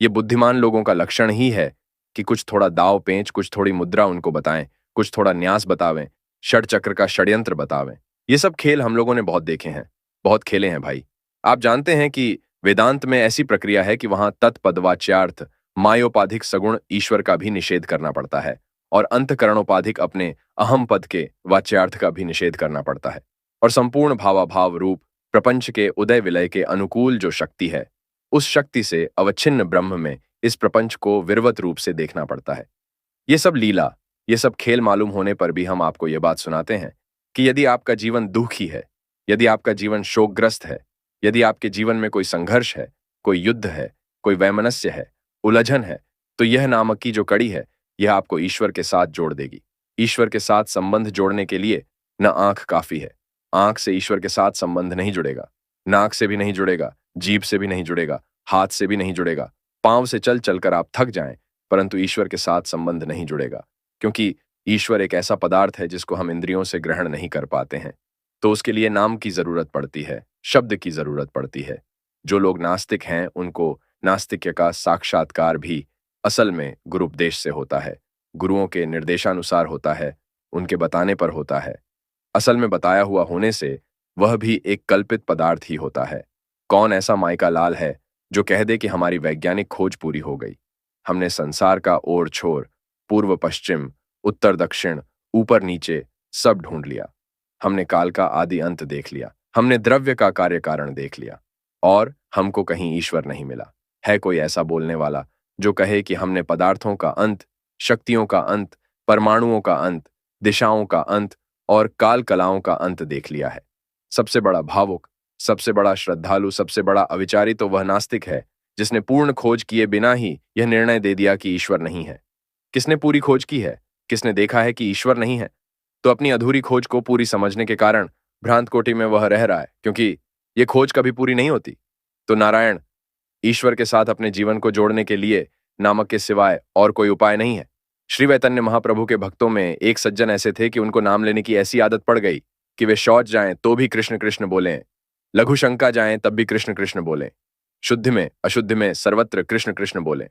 ये बुद्धिमान लोगों का लक्षण ही है कि कुछ थोड़ा दाव पेंच, कुछ थोड़ी मुद्रा उनको बताएं, कुछ थोड़ा न्यास बतावें, षटचक्र का षड्यंत्र बतावें। ये सब खेल हम लोगों ने बहुत देखे हैं, बहुत खेले हैं भाई। आप जानते हैं कि वेदांत में ऐसी प्रक्रिया है कि वहां तत्पदवाच्यार्थ मायोपाधिक सगुण ईश्वर का भी निषेध करना पड़ता है और अंतकरणोपाधिक अपने अहम पद के वाच्यार्थ का भी निषेध करना पड़ता है। और संपूर्ण भावाभाव रूप प्रपंच के उदय विलय के अनुकूल जो शक्ति है, उस शक्ति से अवच्छिन्न ब्रह्म में इस प्रपंच को विरवत रूप से देखना पड़ता है। ये सब लीला, ये सब खेल मालूम होने पर भी हम आपको ये बात सुनाते हैं कि यदि आपका जीवन दुखी है, यदि आपका जीवन शोकग्रस्त है, यदि आपके जीवन में कोई संघर्ष है, कोई युद्ध है, कोई वैमनस्य है, उलझन है, तो यह नामक की जो कड़ी है, यह आपको ईश्वर के साथ जोड़ देगी। ईश्वर के साथ संबंध जोड़ने के लिए न आंख काफी है। आंख से ईश्वर के साथ संबंध नहीं जुड़ेगा, नाक से भी नहीं जुड़ेगा, जीभ से भी नहीं जुड़ेगा, हाथ से भी नहीं जुड़ेगा। पांव से चल चलकर आप थक जाएं, परंतु ईश्वर के साथ संबंध नहीं जुड़ेगा, क्योंकि ईश्वर एक ऐसा पदार्थ है जिसको हम इंद्रियों से ग्रहण नहीं कर पाते हैं। तो उसके लिए नाम की जरूरत पड़ती है, शब्द की जरूरत पड़ती है। जो लोग नास्तिक हैं उनको नास्तिक्य का साक्षात्कार भी असल में गुरुपदेश से होता है, गुरुओं के निर्देशानुसार होता है, उनके बताने पर होता है। असल में बताया हुआ होने से वह भी एक कल्पित पदार्थ ही होता है। कौन ऐसा माइका लाल है जो कह दे कि हमारी वैज्ञानिक खोज पूरी हो गई, हमने संसार का ओर छोर, पूर्व पश्चिम, उत्तर दक्षिण, ऊपर नीचे सब ढूंढ लिया, हमने काल का आदि अंत देख लिया, हमने द्रव्य का कार्य कारण देख लिया, और हमको कहीं ईश्वर नहीं मिला। है कोई ऐसा बोलने वाला जो कहे कि हमने पदार्थों का अंत, शक्तियों का अंत, परमाणुओं का अंत, दिशाओं का अंत और काल कलाओं का अंत देख लिया है? सबसे बड़ा भावुक, सबसे बड़ा श्रद्धालु, सबसे बड़ा अविचारी तो वह नास्तिक है जिसने पूर्ण खोज किए बिना ही यह निर्णय दे दिया कि ईश्वर नहीं है। किसने पूरी खोज की है? किसने देखा है कि ईश्वर नहीं है? तो अपनी अधूरी खोज को पूरी समझने के कारण भ्रांत कोटि में वह रह रहा है, क्योंकि यह खोज कभी पूरी नहीं होती। तो नारायण, ईश्वर के साथ अपने जीवन को जोड़ने के लिए नामक के सिवाय और कोई उपाय नहीं है। श्री चैतन्य महाप्रभु के भक्तों में एक सज्जन ऐसे थे कि उनको नाम लेने की ऐसी आदत पड़ गई कि वे शौच जाएं तो भी कृष्ण कृष्ण बोलें, लघु शंका जाएं तब भी कृष्ण कृष्ण बोलें, शुद्ध में अशुद्ध में सर्वत्र कृष्ण कृष्ण बोलें।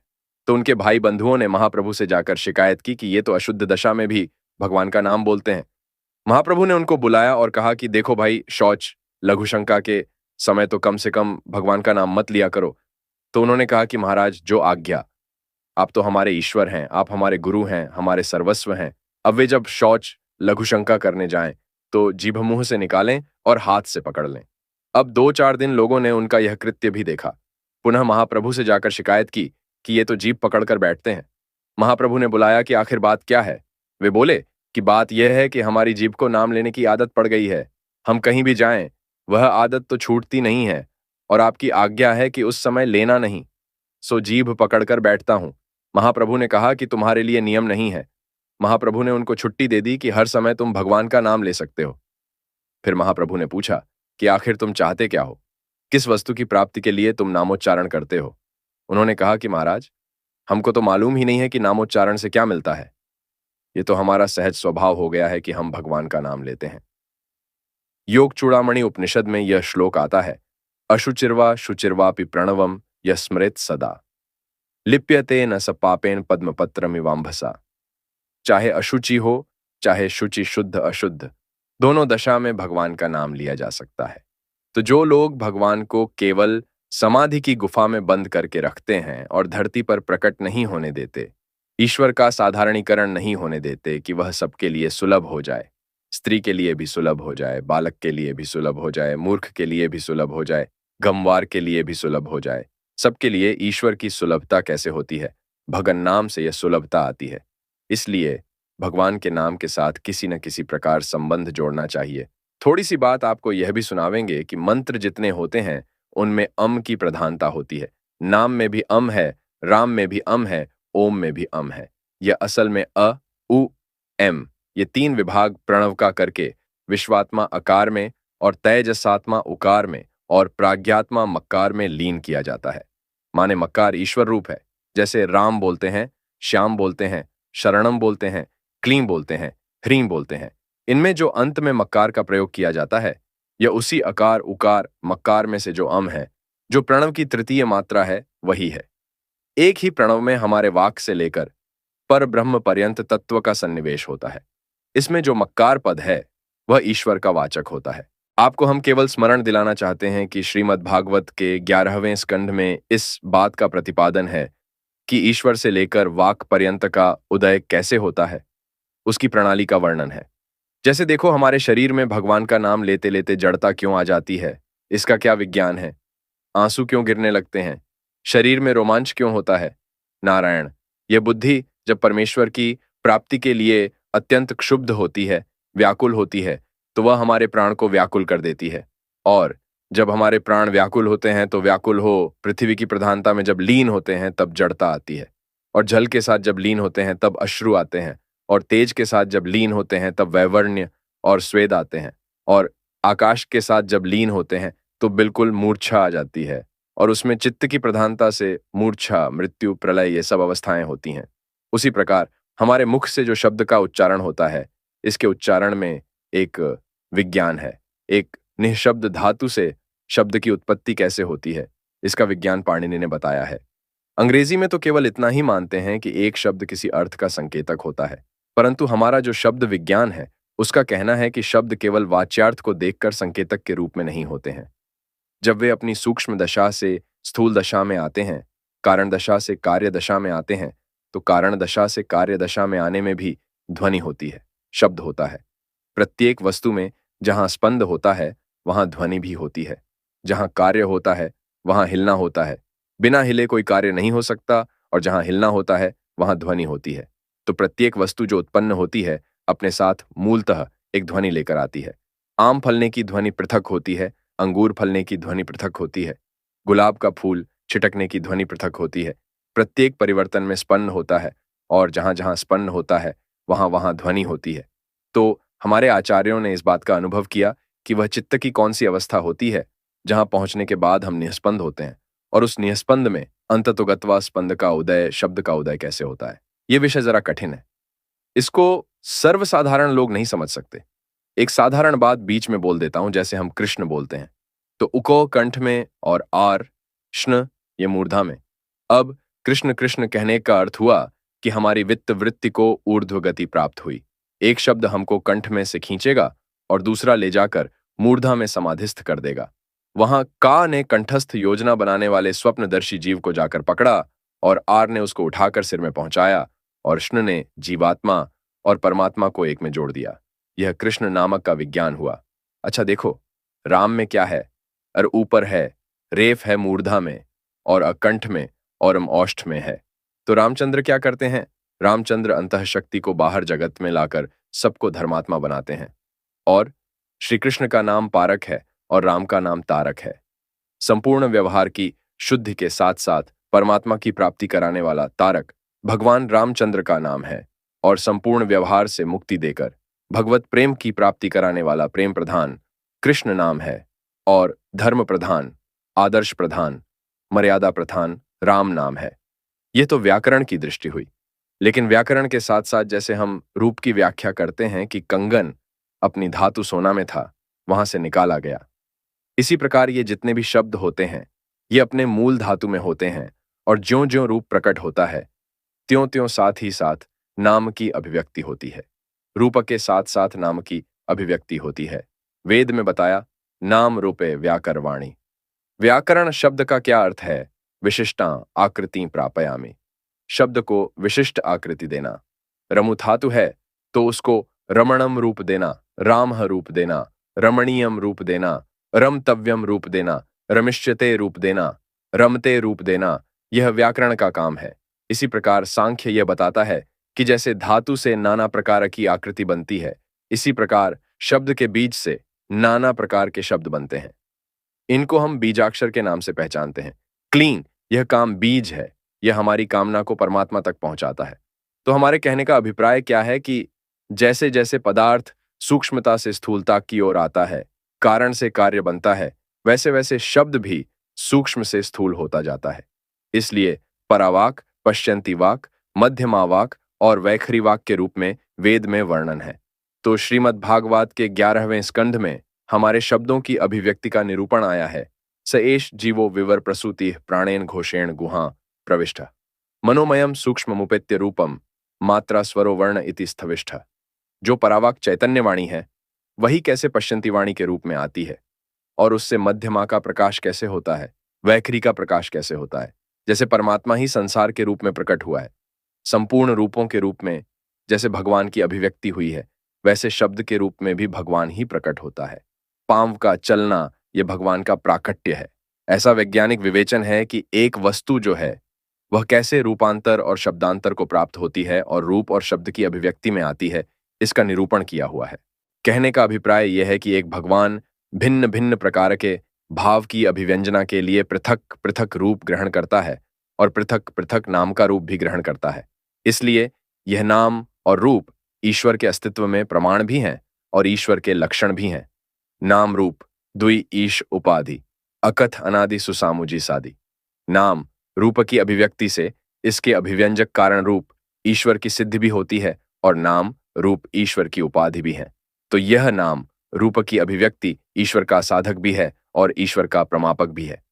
तो उनके भाई बंधुओं ने महाप्रभु से जाकर शिकायत की कि ये तो अशुद्ध दशा में भी भगवान का नाम बोलते हैं। महाप्रभु ने उनको बुलाया और कहा कि देखो भाई, शौच लघु शंका के समय तो कम से कम भगवान का नाम मत लिया करो। तो उन्होंने कहा कि महाराज, जो आज्ञा, आप तो हमारे ईश्वर हैं, आप हमारे गुरु हैं, हमारे सर्वस्व हैं। अब वे जब शौच लघु शंका करने जाएं तो जीभ मुंह से निकालें और हाथ से पकड़ लें। अब 2-4 दिन लोगों ने उनका यह कृत्य भी देखा। पुनः महाप्रभु से जाकर शिकायत की कि ये तो जीभ पकड़कर बैठते हैं। महाप्रभु ने बुलाया कि आखिर बात क्या है? वे बोले कि बात यह है कि हमारी जीभ को नाम लेने की आदत पड़ गई है। हम कहीं भी जाएं, वह आदत तो छूटती नहीं है, और आपकी आज्ञा है कि उस समय लेना नहीं, सो जीभ पकड़कर बैठता हूं। महाप्रभु ने कहा कि तुम्हारे लिए नियम नहीं है। महाप्रभु ने उनको छुट्टी दे दी कि हर समय तुम भगवान का नाम ले सकते हो। फिर महाप्रभु ने पूछा कि आखिर तुम चाहते क्या हो? किस वस्तु की प्राप्ति के लिए तुम नामोच्चारण करते हो? उन्होंने कहा कि महाराज, हमको तो मालूम ही नहीं है कि नामोच्चारण से क्या मिलता है। ये तो हमारा सहज स्वभाव हो गया है कि हम भगवान का नाम लेते हैं। योग चूड़ामणि उपनिषद में यह श्लोक आता है, अशुचिर्वा शुचिर्वापि प्रणवम यः स्मरेत् सदा लिप्यते न स पापेन पद्मपत्रमिवाम्भसा। चाहे अशुचि हो, चाहे शुचि, शुद्ध अशुद्ध, दोनों दशा में भगवान का नाम लिया जा सकता है। तो जो लोग भगवान को केवल समाधि की गुफा में बंद करके रखते हैं और धरती पर प्रकट नहीं होने देते। ईश्वर का साधारणीकरण नहीं होने देते कि वह सबके लिए सुलभ हो जाए। स्त्री के लिए भी सुलभ हो जाए, बालक के लिए भी सुलभ हो जाए, मूर्ख के लिए भी सुलभ हो जाए, गमवार के लिए भी सुलभ हो जाए। सबके लिए ईश्वर की सुलभता कैसे होती है? भगन नाम से यह सुलभता आती है। इसलिए भगवान के नाम के साथ किसी न किसी प्रकार संबंध जोड़ना चाहिए। थोड़ी सी बात आपको यह भी सुनावेंगे कि मंत्र जितने होते हैं उनमें अम की प्रधानता होती है। नाम में भी अम है, राम में भी अम है, ओम में भी अम है। यह असल में अ, उ, एम ये तीन विभाग प्रणव का करके विश्वात्मा अकार में और तेजसात्मा उकार में और प्राज्ञात्मा मक्कार में लीन किया जाता है। माने मक्कार ईश्वर रूप है। जैसे राम बोलते हैं, श्याम बोलते हैं, शरणम बोलते हैं, क्लीम बोलते हैं, ह्रीम बोलते हैं। इनमें जो अंत में मक्कार का प्रयोग किया जाता है यह उसी अकार उकार मक्कार में से जो अम है, जो प्रणव की तृतीय मात्रा है, वही है। एक ही प्रणव में हमारे वाक से लेकर पर ब्रह्म पर्यंत तत्व का सन्निवेश होता है। इसमें जो मक्कार पद है वह ईश्वर का वाचक होता है। आपको हम केवल स्मरण दिलाना चाहते हैं कि श्रीमद् भागवत के 11वें स्कंध में इस बात का प्रतिपादन है कि ईश्वर से लेकर वाक पर्यंत का उदय कैसे होता है, उसकी प्रणाली का वर्णन है। जैसे देखो, हमारे शरीर में भगवान का नाम लेते लेते जड़ता क्यों आ जाती है, इसका क्या विज्ञान है? आंसू क्यों गिरने लगते हैं? शरीर में रोमांच क्यों होता है? नारायण, यह बुद्धि जब परमेश्वर की प्राप्ति के लिए अत्यंत क्षुब्ध होती है, व्याकुल होती है, तो वह हमारे प्राण को व्याकुल कर देती है। और जब हमारे प्राण व्याकुल होते हैं तो व्याकुल हो पृथ्वी की प्रधानता में जब लीन होते हैं तब जड़ता आती है। और जल के साथ जब लीन होते हैं तब अश्रु आते हैं। और तेज के साथ जब लीन होते हैं तब वैवर्ण्य और स्वेद आते हैं। और आकाश के साथ जब लीन होते हैं तो बिल्कुल मूर्छा आ जाती है। और उसमें चित्त की प्रधानता से मूर्छा, मृत्यु, प्रलय ये सब अवस्थाएं होती हैं। उसी प्रकार हमारे मुख से जो शब्द का उच्चारण होता है, इसके उच्चारण में एक विज्ञान है। एक निःशब्द धातु से शब्द की उत्पत्ति कैसे होती है, इसका विज्ञान पाणिनि ने बताया है। अंग्रेजी में तो केवल इतना ही मानते हैं कि एक शब्द किसी अर्थ का संकेतक होता है, परंतु हमारा जो शब्द विज्ञान है उसका कहना है कि शब्द केवल वाच्यार्थ को देखकर संकेतक के रूप में नहीं होते हैं। जब वे अपनी सूक्ष्म दशा से स्थूल दशा में आते हैं, कारण दशा से कार्य दशा में आते हैं, तो कारण दशा से कार्य दशा में आने में भी ध्वनि होती है, शब्द होता है। प्रत्येक वस्तु में जहां स्पंद होता है वहां ध्वनि भी होती है। जहां कार्य होता है वहां हिलना होता है। बिना हिले कोई कार्य नहीं हो सकता, और जहां हिलना होता है वहां ध्वनि होती है। तो प्रत्येक वस्तु जो उत्पन्न होती है अपने साथ मूलतः एक ध्वनि लेकर आती है। आम फलने की ध्वनि पृथक होती है, अंगूर फलने की ध्वनि पृथक होती है, गुलाब का फूल छिटकने की ध्वनि पृथक होती है। प्रत्येक परिवर्तन में स्पन्न होता है, और जहां जहां स्पन्न होता है वहां वहां ध्वनि होती है। तो हमारे आचार्यों ने इस बात का अनुभव किया कि वह चित्त की कौन सी अवस्था होती है जहां पहुंचने के बाद हम निःस्पंद होते हैं, और उस निःस्पंद में अंततोगत्वा स्पंद का उदय, शब्द का उदय कैसे होता है। यह विषय जरा कठिन है, इसको सर्वसाधारण लोग नहीं समझ सकते। एक साधारण बात बीच में बोल देता हूं, जैसे हम कृष्ण बोलते हैं तो उको कंठ में और आर, श्न ये मूर्धा में। अब कृष्ण कृष्ण कहने का अर्थ हुआ कि हमारी वित्त वृत्ति को ऊर्ध्व गति प्राप्त हुई। एक शब्द हमको कंठ में से खींचेगा और दूसरा ले जाकर मूर्धा में समाधिस्थ कर देगा। वहां का ने कंठस्थ योजना बनाने वाले स्वप्नदर्शी जीव को जाकर पकड़ा, और आर ने उसको उठाकर सिर में पहुंचाया, और श्न ने जीवात्मा और परमात्मा को एक में जोड़ दिया। यह कृष्ण नामक का विज्ञान हुआ। अच्छा देखो, राम में क्या है? अर ऊपर है, रेफ है मूर्धा में, और अकंठ में, और औष्ठ में है। तो रामचंद्र क्या करते हैं? रामचंद्र अंतःशक्ति को बाहर जगत में लाकर सबको धर्मात्मा बनाते हैं। और श्री कृष्ण का नाम पारक है और राम का नाम तारक है। संपूर्ण व्यवहार की शुद्धि के साथ साथ परमात्मा की प्राप्ति कराने वाला तारक भगवान रामचंद्र का नाम है, और संपूर्ण व्यवहार से मुक्ति देकर भगवत प्रेम की प्राप्ति कराने वाला प्रेम प्रधान कृष्ण नाम है, और धर्म प्रधान, आदर्श प्रधान, मर्यादा प्रधान राम नाम है। यह तो व्याकरण की दृष्टि हुई, लेकिन व्याकरण के साथ साथ जैसे हम रूप की व्याख्या करते हैं कि कंगन अपनी धातु सोना में था, वहां से निकाला गया, इसी प्रकार ये जितने भी शब्द होते हैं ये अपने मूल धातु में होते हैं, और ज्यों ज्यों रूप प्रकट होता है त्यों त्यों साथ ही साथ नाम की अभिव्यक्ति होती है। रूप के साथ साथ नाम की अभिव्यक्ति होती है। वेद में बताया, नाम रूपे व्याकर वाणी। व्याकरण शब्द का क्या अर्थ है? विशिष्टा आकृति प्रापयामि। शब्द को विशिष्ट आकृति देना। रमु धातु है तो उसको रमणम रूप देना, रामह रूप देना, रमणीयम रूप देना, रमतव्यम रूप देना, रमिष्यते रूप देना, रमते रूप देना, यह व्याकरण का काम है। इसी प्रकार सांख्य यह बताता है कि जैसे धातु से नाना प्रकार की आकृति बनती है, इसी प्रकार शब्द के बीज से नाना प्रकार के शब्द बनते हैं। इनको हम बीजाक्षर के नाम से पहचानते हैं। क्लीन, यह काम बीज है, यह हमारी कामना को परमात्मा तक पहुंचाता है। तो हमारे कहने का अभिप्राय क्या है कि जैसे जैसे पदार्थ सूक्ष्मता से स्थूलता की ओर आता है, कारण से कार्य बनता है, वैसे वैसे शब्द भी सूक्ष्म से स्थूल होता जाता है। इसलिए परावाक, पश्यंती वाक, मध्यमा वाक और वैखरी वाक के रूप में वेद में वर्णन है। तो श्रीमद् भागवत के 11वें स्कंध में हमारे शब्दों की अभिव्यक्ति का निरूपण आया है। स एष जीवो विवर प्रसूति प्राणेन घोषेण गुहा प्रविष्ट मनोमयम सूक्ष्ममुपेत्य रूपम मात्रा स्वरो वर्ण इति स्थविष्ठ। जो परावाक चैतन्यवाणी है वही कैसे पश्यंती वाणी के रूप में आती है, और उससे मध्यमा का प्रकाश कैसे होता है, वैखरी का प्रकाश कैसे होता है। जैसे परमात्मा ही संसार के रूप में प्रकट हुआ है, संपूर्ण रूपों के रूप में जैसे भगवान की अभिव्यक्ति हुई है, वैसे शब्द के रूप में भी भगवान ही प्रकट होता है। पांव का चलना यह भगवान का प्राकट्य है। ऐसा वैज्ञानिक विवेचन है कि एक वस्तु जो है वह कैसे रूपांतर और शब्दांतर को प्राप्त होती है और रूप और शब्द की अभिव्यक्ति में आती है, इसका निरूपण किया हुआ है। कहने का अभिप्राय यह है कि एक भगवान भिन्न भिन्न प्रकार के भाव की अभिव्यंजना के लिए पृथक पृथक रूप ग्रहण करता है और पृथक पृथक नाम का रूप भी ग्रहण करता है। इसलिए यह नाम और रूप ईश्वर के अस्तित्व में प्रमाण भी हैं और ईश्वर के लक्षण भी हैं। नाम रूप द्वि ईश उपाधि अकथ अनादि सुसामुजी सादि। नाम रूप की अभिव्यक्ति से इसके अभिव्यंजक कारण रूप ईश्वर की सिद्धि भी होती है और नाम रूप ईश्वर की उपाधि भी है। तो यह नाम रूप की अभिव्यक्ति ईश्वर का साधक भी है और ईश्वर का प्रमापक भी है।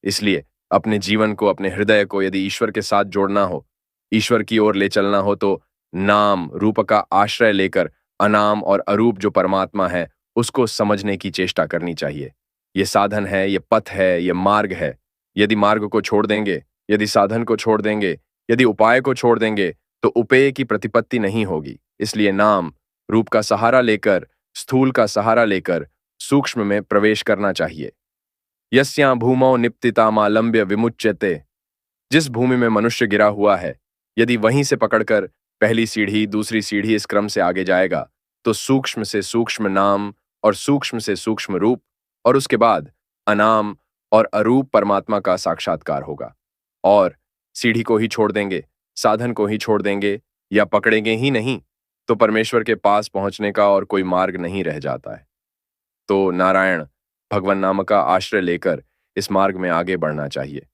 इसलिए अपने जीवन को, अपने हृदय को यदि ईश्वर के साथ जोड़ना हो, ईश्वर की ओर ले चलना हो, तो नाम रूप का आश्रय लेकर अनाम और अरूप जो परमात्मा है उसको समझने की चेष्टा करनी चाहिए। ये साधन है, ये पथ है, ये मार्ग है। यदि मार्ग को छोड़ देंगे, यदि साधन को छोड़ देंगे, यदि उपाय को छोड़ देंगे तो उपेय की प्रतिपत्ति नहीं होगी। इसलिए नाम रूप का सहारा लेकर, स्थूल का सहारा लेकर सूक्ष्म में प्रवेश करना चाहिए। यस्या भूमौ निप्तितामालंब्य विमुच्यते। जिस भूमि में मनुष्य गिरा हुआ है, यदि वहीं से पकड़कर पहली सीढ़ी, दूसरी सीढ़ी इस क्रम से आगे जाएगा तो सूक्ष्म से सूक्ष्म नाम और सूक्ष्म से सूक्ष्म रूप और उसके बाद अनाम और अरूप परमात्मा का साक्षात्कार होगा। और सीढ़ी को ही छोड़ देंगे, साधन को ही छोड़ देंगे या पकड़ेंगे ही नहीं तो परमेश्वर के पास पहुंचने का और कोई मार्ग नहीं रह जाता है। तो नारायण भगवान नाम का आश्रय लेकर इस मार्ग में आगे बढ़ना चाहिए।